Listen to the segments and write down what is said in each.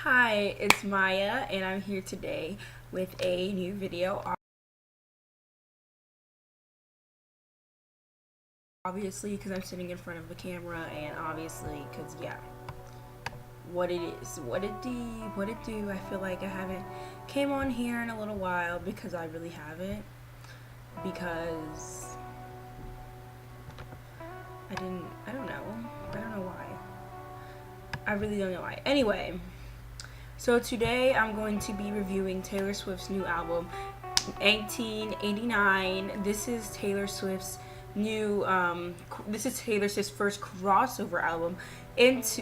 Hi, it's Maya, and I'm here today with a new video. Obviously, because I'm sitting in front of the camera, and obviously, because what it is, what it do. I feel like I haven't came on here in a little while because I really haven't. Because I don't know. I don't know why. I really don't know why. Anyway, so today I'm going to be reviewing Taylor Swift's new album, 1989. This is Taylor Swift's new this is Taylor Swift's first crossover album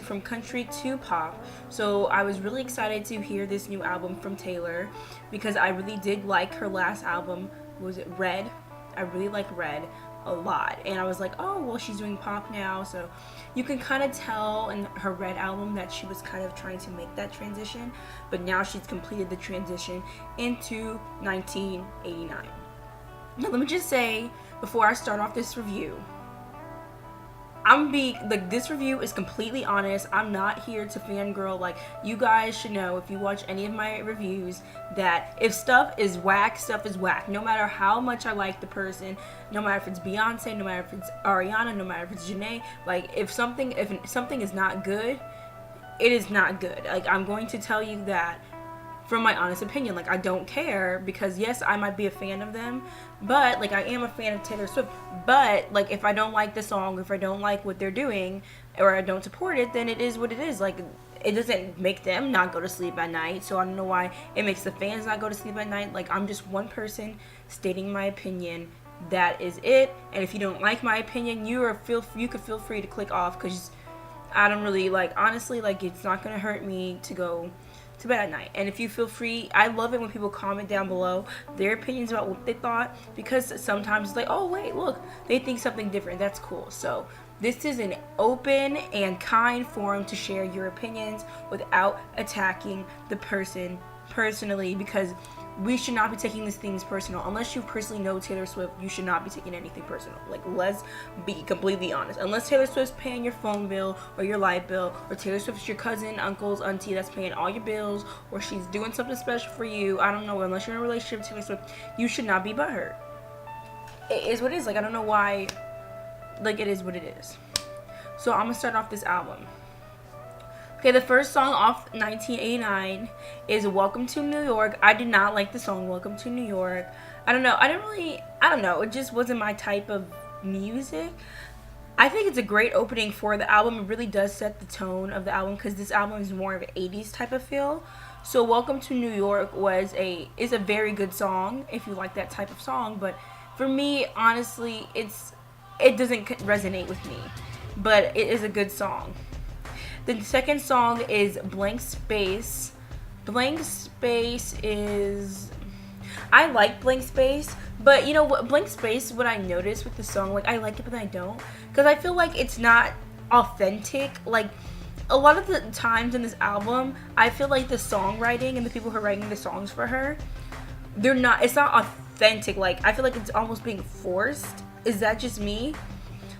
from country to pop. So I was really excited to hear this new album from Taylor because I really did like her last album. Was it Red? I really like Red a lot, and I was like, oh well, she's doing pop now, so you can kind of tell in her Red album that she was kind of trying to make that transition, but now she's completed the transition into 1989. Now let me just say before I start off this review, this review is completely honest. I'm not here to fangirl. Like, you guys should know, if you watch any of my reviews, that if stuff is whack, stuff is whack. No matter how much I like the person, no matter if it's Beyonce, no matter if it's Ariana, no matter if it's Janae, like if something is not good, it is not good. Like, I'm going to tell you that from my honest opinion. Like, I don't care, because yes, I might be a fan of them, but like I am a fan of Taylor Swift, but like if I don't like the song, if I don't like what they're doing, or I don't support it, then it is what it is. Like, it doesn't make them not go to sleep at night, so I don't know why it makes the fans not go to sleep at night. Like, I'm just one person stating my opinion. That is it. And if you don't like my opinion, you could feel free to click off, because I don't really, like, honestly, like, it's not gonna hurt me to go to bed at night. And if you feel free, I love it when people comment down below their opinions about what they thought, because sometimes it's like, oh wait, look, they think something different. That's cool. So this is an open and kind forum to share your opinions without attacking the person personally, because we should not be taking these things personal. Unless you personally know Taylor Swift, you should not be taking anything personal. Like, let's be completely honest. Unless Taylor Swift's paying your phone bill or your light bill, or Taylor Swift's your cousin, uncle's, auntie that's paying all your bills, or she's doing something special for you, I don't know, unless you're in a relationship with Taylor Swift, you should not be butthurt. It is what it is. Like, I don't know why. Like, it is what it is. So I'm gonna start off this album. Okay, the first song off 1989 is Welcome to New York. I did not like the song Welcome to New York. I don't know. It just wasn't my type of music. I think it's a great opening for the album. It really does set the tone of the album, because this album is more of an 80s type of feel. So Welcome to New York is a very good song if you like that type of song. But for me, honestly, it doesn't resonate with me. But it is a good song. The second song is Blank Space. Blank Space is... I like Blank Space, but you know what? Blank Space, what I noticed with the song, like, I like it, but I don't. Because I feel like it's not authentic. Like, a lot of the times in this album, I feel like the songwriting and the people who are writing the songs for her, it's not authentic. Like, I feel like it's almost being forced. Is that just me?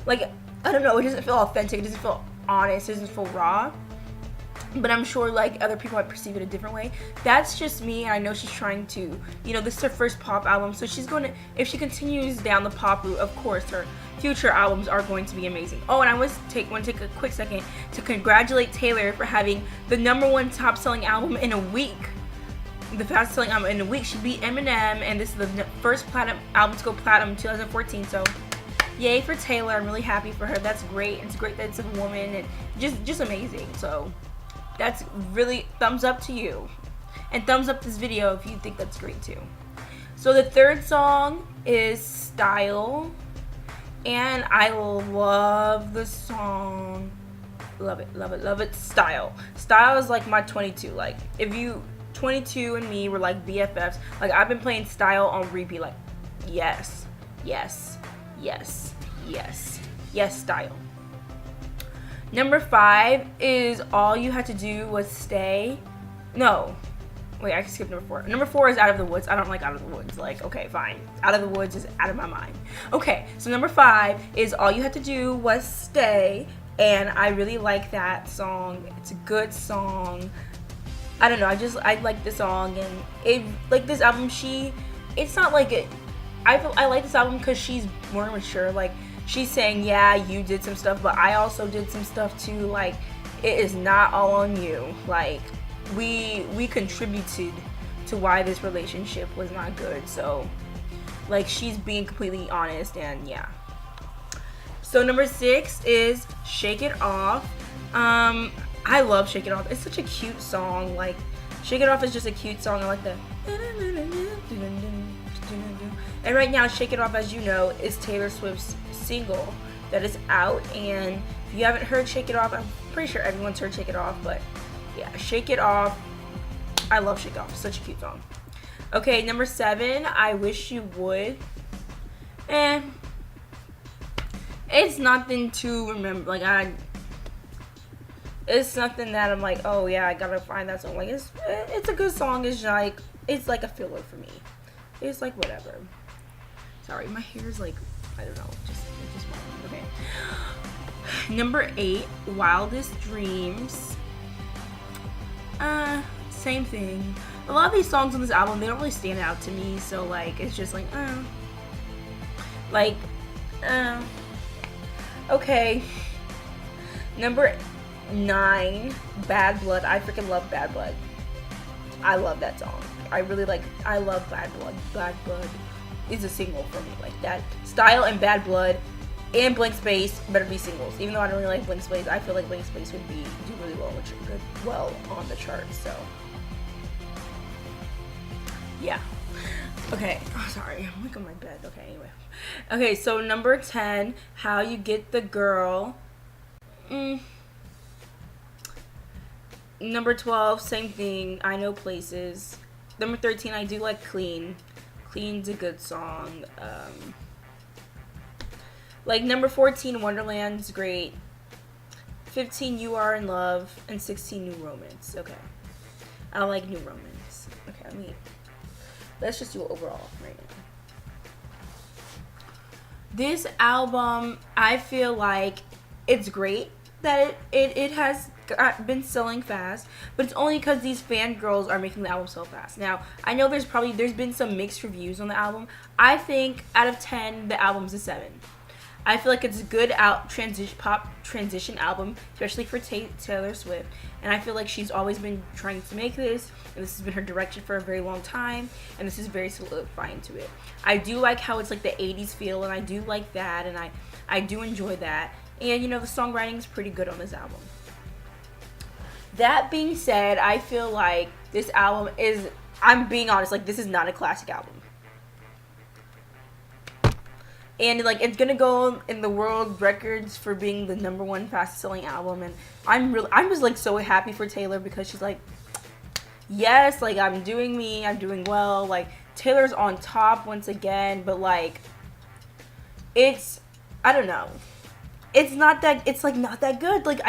Like, I don't know. It doesn't feel authentic. It doesn't feel honest. It doesn't feel raw. But I'm sure, like, other people might perceive it a different way. That's just me, and I know she's trying to, this is her first pop album, so she's going to, if she continues down the pop route, of course, her future albums are going to be amazing. Oh, and I want to take a quick second to congratulate Taylor for having the #1 top-selling album in a week. The fastest-selling album in a week. She beat Eminem, and this is the first platinum album to go platinum in 2014, so... yay for Taylor. I'm really happy for her. That's great. It's great that it's a woman, and just amazing. So that's really thumbs up to you. And thumbs up this video if you think that's great too. So the third song is Style. And I love the song. Love it, love it, love it. Style. Style is like my 22. Like, if 22 and me were like BFFs, like, I've been playing Style on repeat. Like, yes, yes, yes, yes, yes, Style. Number 5 is All You Had to Do Was Stay. No. Wait, I can skip number 4. Number 4 is Out of the Woods. I don't like Out of the Woods. Like, okay, fine. Out of the Woods is out of my mind. Okay, so number 5 is All You Had to Do Was Stay. And I really like that song. It's a good song. I don't know. I like the song, and it like this album. It's not like it. I like this album because she's more mature. Like she's saying, yeah, you did some stuff, but I also did some stuff too. Like it is not all on you. Like we contributed to why this relationship was not good. So like she's being completely honest, and yeah. So number 6 is Shake It Off. I love Shake It Off. It's such a cute song. Like, Shake It Off is just a cute song. I like the. And right now, Shake It Off, as you know, is Taylor Swift's single that is out. And if you haven't heard Shake It Off, I'm pretty sure everyone's heard Shake It Off. But yeah, Shake It Off. I love Shake It Off. Such a cute song. Okay, number 7, I Wish You Would. And it's nothing to remember. Like, it's nothing that I'm like, oh yeah, I gotta find that song. Like it's a good song. It's like a filler for me. It's like whatever. Sorry, my hair's like I don't know. Just okay. Number 8, Wildest Dreams. Same thing. A lot of these songs on this album, they don't really stand out to me. So like it's just like okay. Number 9, Bad Blood. I freaking love Bad Blood. I love that song. I love Bad Blood. Bad Blood is a single for me. Like that style and Bad Blood and Blank Space better be singles. Even though I don't really like Blank Space, I feel like Blank Space would do really well on the charts. So yeah. Okay. Oh, sorry. I'm like on my bed. Okay. Anyway. Okay. So number 10, How You Get the Girl. Number 12, same thing. I Know Places. Number 13, I do like Clean. Clean's a good song. Like number 14, Wonderland's great. 15, You Are in Love, and 16, New Romance. Okay, I like New Romance. Okay, let's just do it overall right now. This album, I feel like it's great that it has been selling fast, but it's only because these fangirls are making the album so fast. Now, I know there's been some mixed reviews on the album. I think out of 10, the album's a 7. I feel like it's a good pop transition album, especially for Taylor Swift. And I feel like she's always been trying to make this, and this has been her direction for a very long time, and this is very solidifying to it. I do like how it's like the 80s feel, and I do like that, and I do enjoy that. And, you know, the songwriting is pretty good on this album. That being said, I feel like this album is, I'm being honest, like, this is not a classic album. And, like, it's gonna go in the world records for being the number 1 fastest selling album. And I'm just, like, so happy for Taylor because she's like, yes, like, I'm doing well. Like, Taylor's on top once again, but, like, I don't know. It's not that good. Like,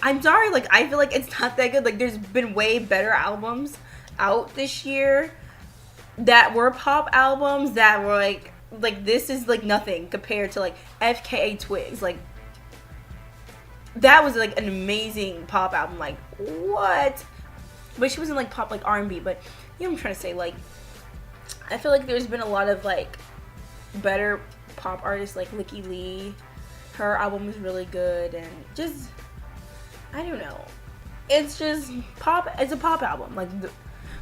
I'm sorry, like, I feel like it's not that good. Like, there's been way better albums out this year that were pop albums that were, like, this is, like, nothing compared to, like, FKA Twigs. Like, that was, like, an amazing pop album. Like, what? But she wasn't, like, pop, like, R&B. But, you know what I'm trying to say? Like, I feel like there's been a lot of, like, better pop artists, like Lykke Li. Her album is really good, and just, I don't know. It's just pop. It's a pop album. Like,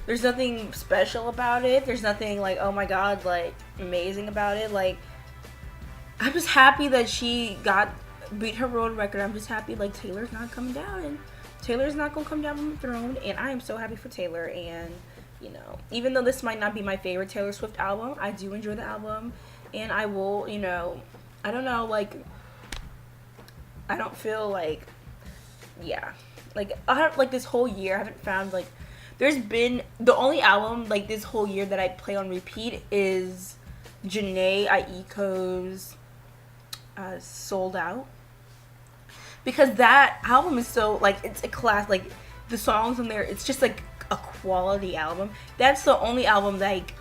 there's nothing special about it. There's nothing like, oh my god, like, amazing about it. Like, I'm just happy that she beat her world record. I'm just happy, like, Taylor's not coming down, and Taylor's not gonna come down from the throne, and I am so happy for Taylor. And, you know, even though this might not be my favorite Taylor Swift album, I do enjoy the album, and I will, you know, I don't know, like, I don't feel like, yeah, like, this whole year, I haven't found, like, there's been, the only album, like, this whole year that I play on repeat is Jhené Aiko's Sold Out, because that album is so, like, it's a class, like, the songs on there, it's just, like, a quality album. That's the only album, like,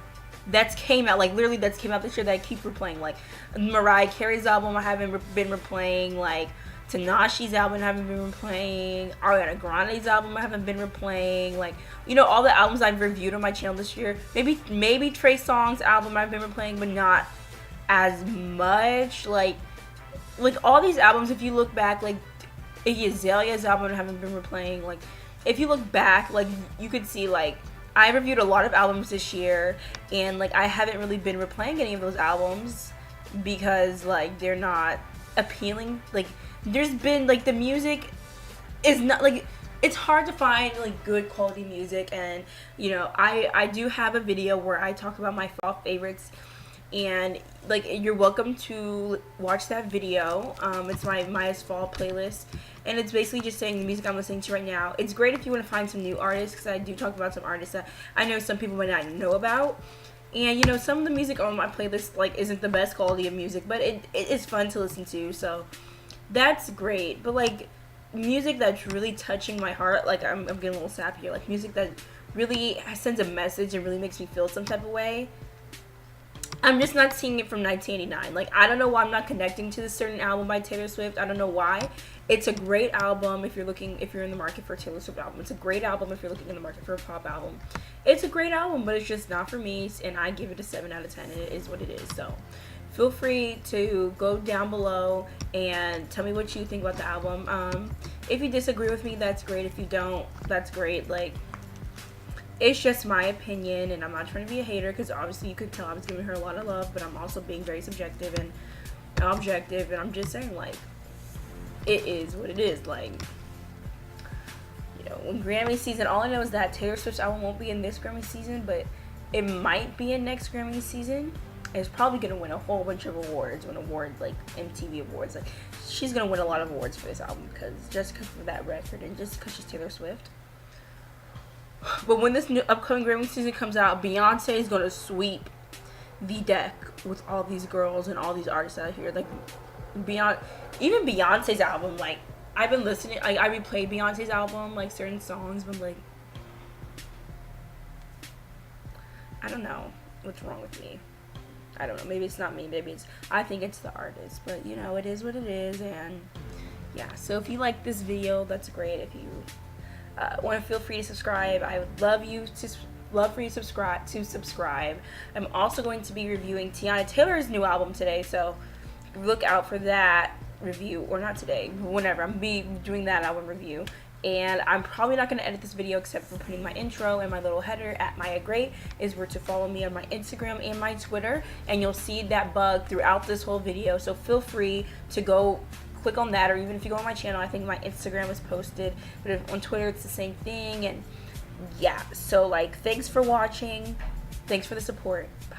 that's came out, like, literally that's came out this year that I keep replaying. Like, Mariah Carey's album I haven't been replaying, like, Tinashe's album I haven't been replaying. Ariana Grande's album I haven't been replaying. Like, you know, all the albums I've reviewed on my channel this year. Maybe Trey Songz album I've been replaying, but not as much. Like all these albums, if you look back, like Iggy Azalea's album I haven't been replaying. Like, if you look back, like, you could see, like, I reviewed a lot of albums this year, and, like, I haven't really been replaying any of those albums because, like, they're not appealing. Like, there's been, like, the music is not, like, it's hard to find, like, good quality music, and, you know, I do have a video where I talk about my fall favorites, and, like, you're welcome to watch that video. It's my Maya's Fall playlist, and it's basically just saying the music I'm listening to right now. It's great if you want to find some new artists, because I do talk about some artists that I know some people might not know about. And, you know, some of the music on my playlist, like, isn't the best quality of music, but it is fun to listen to, so that's great. But, like, music that's really touching my heart, like, I'm getting a little sappy here, like, music that really sends a message and really makes me feel some type of way, I'm just not seeing it from 1989. Like, I don't know why I'm not connecting to this certain album by Taylor Swift. I don't know why. It's a great album if you're in the market for a Taylor Swift album. It's a great album if you're looking in the market for a pop album. It's a great album, but it's just not for me, and I give it a 7 out of 10, and it is what it is. So, feel free to go down below and tell me what you think about the album. If you disagree with me, that's great. If you don't, that's great. Like, it's just my opinion, and I'm not trying to be a hater, because obviously you could tell I was giving her a lot of love, but I'm also being very subjective and objective, and I'm just saying, like, it is what it is. Like, you know, when Grammy season, all I know is that Taylor Swift's album won't be in this Grammy season, but it might be in next Grammy season. It's probably gonna win a whole bunch of awards, like MTV awards. Like, she's gonna win a lot of awards for this album, because of that record, and just because she's Taylor Swift. But when this new upcoming Grammy season comes out, Beyonce is going to sweep the deck with all these girls and all these artists out here. Like, even Beyonce's album, like, I've been listening, I replayed Beyonce's album, like, certain songs, but, like, I don't know what's wrong with me. I don't know, maybe it's not me, I think it's the artist, but, you know, it is what it is, and, yeah, so if you like this video, that's great. If you want to, feel free to subscribe. I would love for you to subscribe. I'm also going to be reviewing Teyana Taylor's new album today, so look out for that review, or not today, whenever. I'm be doing that album review, and I'm probably not going to edit this video except for putting my intro and my little header at Maya Great is where to follow me on my Instagram and my Twitter, and you'll see that bug throughout this whole video, so feel free to go click on that, or even if you go on my channel, I think my Instagram is posted, but if on Twitter it's the same thing. And yeah, so, like, thanks for watching, thanks for the support, bye.